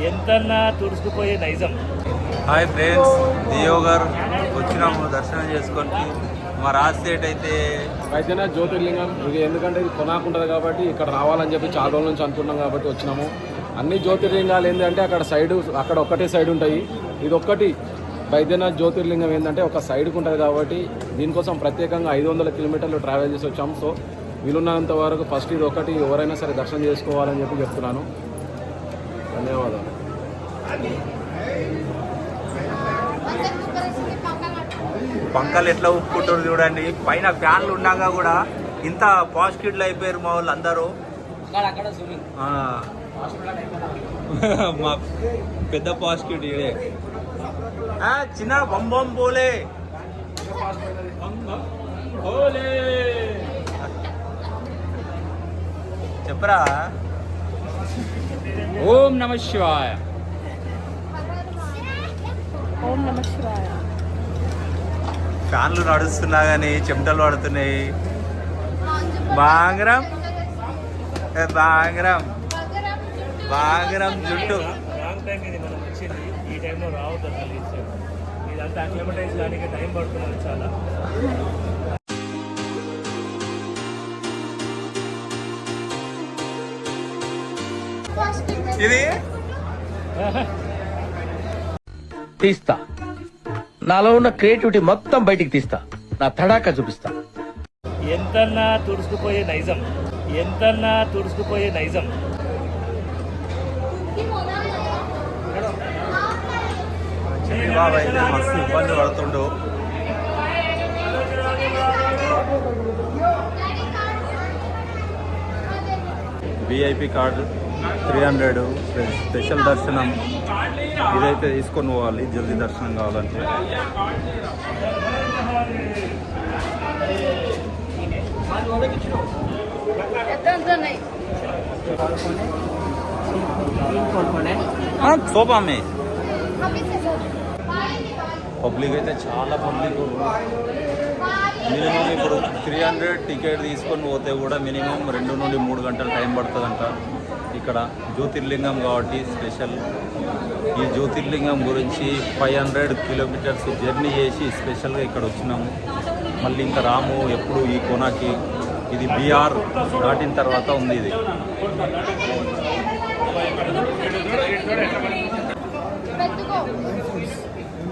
ఎంతన్నా తుడుచుకుపోయే నైజం. Hi friends, దియో గారు వచ్చినాము దర్శనం చేసుకొని. మా రాజశేట్ అయితే వైద్యనాథ్ జ్యోతిర్లింగం ఇది ఎందుకంటే ఇది కొనాకుంటుంది కాబట్టి ఇక్కడ రావాలని చెప్పి చాలా రోజుల నుంచి అనుకున్నాం కాబట్టి వచ్చినాము. అన్ని జ్యోతిర్లింగాలు ఏంటంటే అక్కడ ఒక్కటే సైడ్ ఉంటాయి. ఇది ఒక్కటి వైద్యనాథ్ జ్యోతిర్లింగం ఏంటంటే ఒక సైడ్కి ఉంటుంది కాబట్టి దీనికోసం ప్రత్యేకంగా 500 కిలోమీటర్లు ట్రావెల్ చేసి వచ్చాము. సో వీలున్నంత వరకు ఫస్ట్ ఇది ఒకటి ఎవరైనా సరే దర్శనం చేసుకోవాలని చెప్పి చెప్తున్నాను. ధన్యవాదాలు. పంకలు ఎట్లా ఉప్పుకుంటారు చూడండి. పైన ఫ్యాన్లు ఉన్నాగా కూడా ఇంత పాజిటివ్లు అయిపోయారు మా వాళ్ళు అందరూ. మా పెద్ద పాజిటివ్ ఇదే చిన్న బొంబం పోలే చెప్పరా. ఓం నమ శివాయ. ఓం నమ శివాయ. ఫ్యాన్లు నడుస్తున్నా కానీ చెమటలు పడుతున్నాయి. బాంగరం బాంగరం బాంగరం జుట్టు. రాంగ్ టైం ఇది మనం వచ్చింది. ఈ టైంలో రావద్దు అసలు. ఇదంతా అక్లిమటైజ్ కానీ టైం పడుతున్నది చాలా. ఇది తీస్తా, నాలో ఉన్న క్రియేటివిటీ మొత్తం బయటికి తీస్తా, నా తడాకా చూపిస్తా. ఎంతన్నా తుడుచుకుపోయే నైజం. ఎంతన్నా తుడుచుకుపోయే నైజం. బాబు అయితే మస్తు ఇబ్బంది పడుతుండు. విఐపి కార్డు 300 స్పెషల్ దర్శనం. ఇదైతే తీసుకొని పోవాలి జల్దీ దర్శనం కావాలంటే. సోఫా మే పబ్లిక్ అయితే చాలా పబ్లిక్. మినిమం ఇప్పుడు 300 టికెట్ తీసుకొని పోతే కూడా మినిమం 2 నుండి 3 గంటలు టైం పడుతుందంట. ఇక్కడ జ్యోతిర్లింగం కాబట్టి స్పెషల్. ఈ జ్యోతిర్లింగం గురించి 500 కిలోమీటర్స్ జర్నీ చేసి స్పెషల్గా ఇక్కడ వచ్చినాము. మళ్ళీ ఇంకా రాము ఎప్పుడు ఈ కోనాకి. ఇది బీఆర్ దాటిన తర్వాత ఉంది ఇది.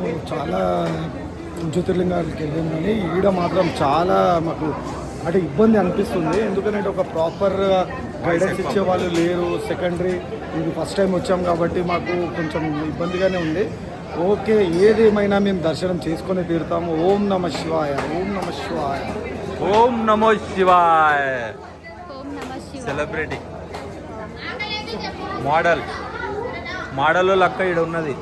మేము చాలా జ్యోతిర్లింగాలకి వెళ్ళాం కానీ ఈడ మాత్రం చాలా మాకు అంటే ఇబ్బంది అనిపిస్తుంది. ఎందుకంటే ఒక ప్రాపర్ గైడెన్స్ ఇచ్చే వాళ్ళు లేరు. సెకండరీ ఇది ఫస్ట్ టైం వచ్చాం కాబట్టి మాకు కొంచెం ఇబ్బందిగానే ఉంది. ఓకే, ఏదేమైనా మేము దర్శనం చేసుకొని తీరుతాము. ఓం నమ శివాయ. ఓం నమ శివాయ. ఓం నమో శివాయ. సెలబ్రిటీ మోడల్ లక్క ఇక్కడ ఉన్నది.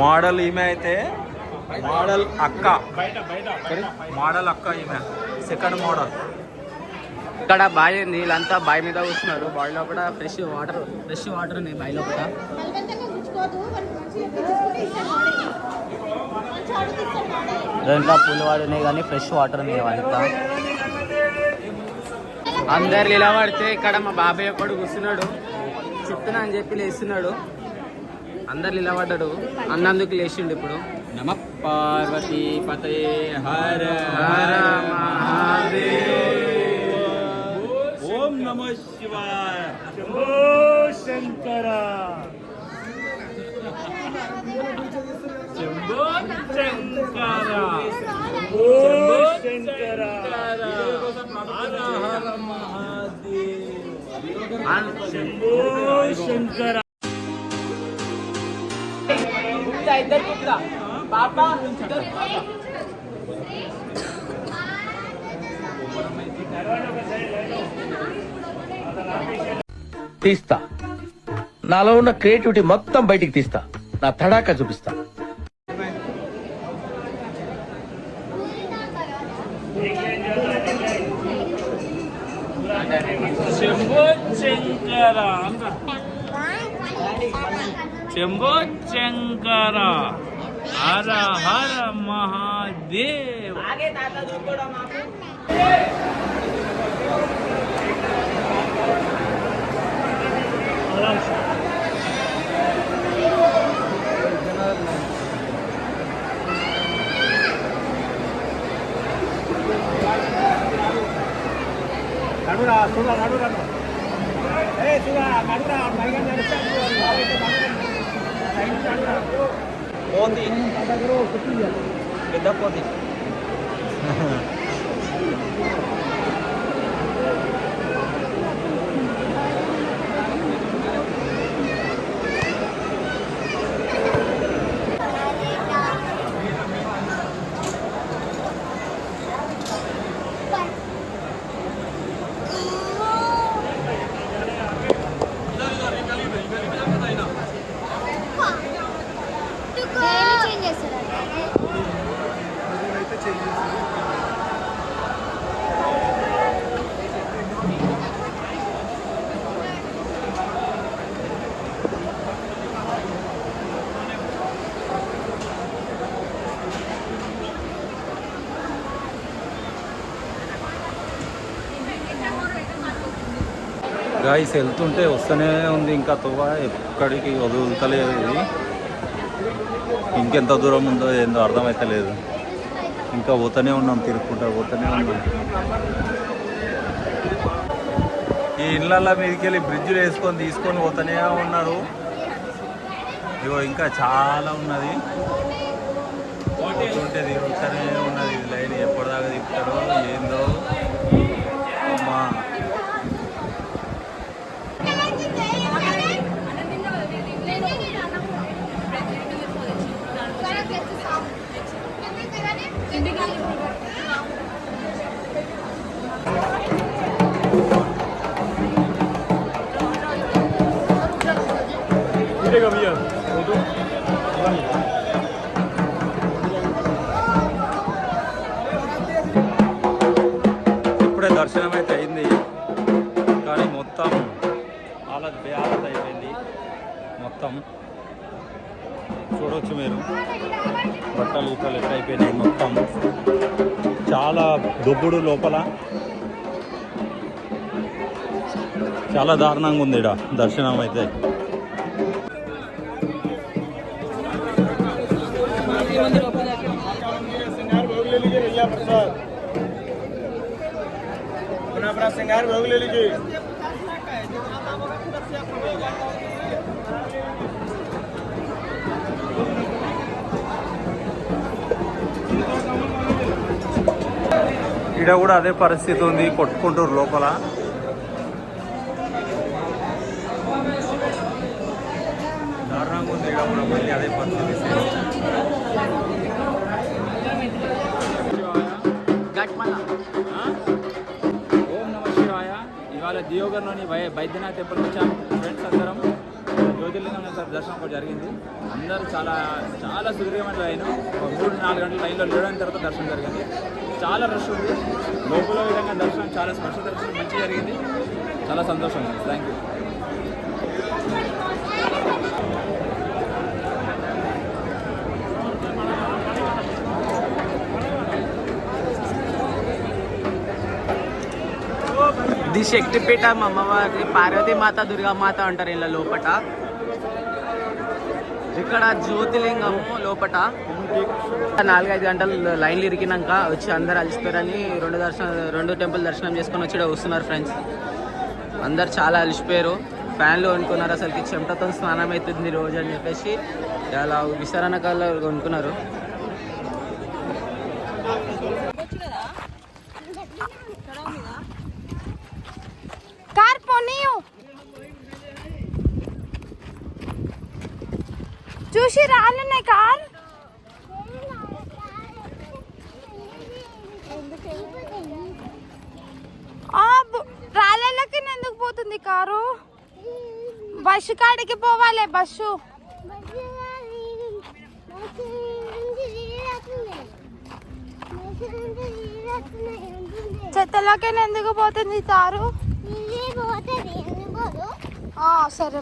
మోడల్ ఈమె అయితే మోడల్ అక్క ఈమె సెకండ్ మోడల్. ఇక్కడ బాయ్ ఉంది. వీళ్ళంతా బాయ్ మీద కూర్చున్నారు. బాయ్ లోపల ఫ్రెష్ వాటర్ ఉన్నాయి బాయ్ లోపల. దాంట్లో పూల వాడు ఉన్నాయి కానీ ఫ్రెష్ వాటర్ ఉన్నాయి. అంతా అందరు నిలబడితే ఇక్కడ మా బాబాయ్ ఒకడు కూర్చున్నాడు. చెప్తున్నా అని చెప్పి లేస్తున్నాడు. అందరు నిలబడ్డాడు. అన్నందుకు లేచిండు. ఇప్పుడు నమ పార్వతీ పతయే హర హర మహాదేవ్. ఓం నమో శివాయ. శంభో శంకర. శంభో శంకర. శంభో శంకర. శంభో శంకర. తీస్తా, నాలో ఉన్న క్రియేటివిటీ మొత్తం బయటికి తీస్తా, నా తడాకా చూపిస్తా. శంభో శంకర. శంభో శంకర. హర హర మహాదేవ్. కోతి పెద్ద కోతి చేంజ్ చేస్తారా? గాయస్ వెళ్తుంటే వస్తూనే ఉంది ఇంకా తువ్వ ఎక్కడికి వదులుతలేదు ఇది. ఇంకెంత దూరం ఉందో ఏందో అర్థమైతలేదు. ఇంకా పోతూనే ఉన్నాం, తిరుక్కుంటా పోతూనే ఉన్నాం. ఈ ఇళ్ళ మీదకి వెళ్ళి బ్రిడ్జ్లు వేసుకొని తీసుకొని పోతూనే ఉన్నారు. ఇగో ఇంకా చాలా ఉన్నది, పోతుంటే తిరుగుతూనే ఉన్నది. ఇది లైన్ ఎప్పటిదాకా తిప్పుతారో ఏందో అమ్మా. ఇప్పుడే దర్శనం అయితే అయింది, కానీ మొత్తం హాలత్ బేహాలత్ అయిపోయింది. మొత్తం చూడవచ్చు మీరు, బట్టలు ఇట్టలు ఎట్లా అయిపోయినాయి. మొత్తం చాలా దొబ్బుడు లోపల, చాలా దారుణంగా ఉంది ఇక్కడ దర్శనం అయితే. ఇక్కడ కూడా అదే పరిస్థితి ఉంది, కొట్టుకుంటారు లోపల. దారుణంగా ఉంది ఇక్కడ కూడా, మళ్ళీ అదే పరిస్థితి. ఓం నమ శివాయ. ఇవాళ దియోగర్లోని బైద్యనాథ్ టెంపుల్ వచ్చాము ఫ్రెండ్స్ అందరం. జ్యోతిర్లింగం దర్శనం కూడా జరిగింది. అందరూ చాలా చాలా సుదీర్ఘమైన లైన్, 3-4 గంటల లైన్లో లేడైన తర్వాత దర్శనం జరిగింది. చాలా రష్ ఉంది లోపల. విధంగా దర్శనం చాలా స్పర్శ దర్శనం మంచిగా జరిగింది. చాలా సంతోషంగా ఉంది. Thank you. ఇది శక్తిపీఠం అమ్మవారి పార్వతీమాత దుర్గామాత అంటారు ఇలా లోపట. ఇక్కడ జ్యోతిర్లింగము లోపట 4-5 గంటలు లైన్లు ఇరికినాక వచ్చి అందరు అలిసిపోయారని 2 టెంపుల్ దర్శనం చేసుకొని వచ్చి వస్తున్నారు ఫ్రెండ్స్. అందరు చాలా అలిసిపోయారు, ఫ్యాన్లు కొనుక్కున్నారు. అసలుకి చెమటతో స్నానం అవుతుంది రోజు అని చెప్పేసి అలా విస్తరణ కాళ్ళు కొనుక్కున్నారు. కార్ పోనీయు చూసి రాలున్నాయి కార్. రాళ్ళకి ఎందుకు పోతుంది కారు? బస్సు కాడికి పోవాలి. బస్సు చెత్తలోకి ఎందుకు పోతుంది కారు? సరే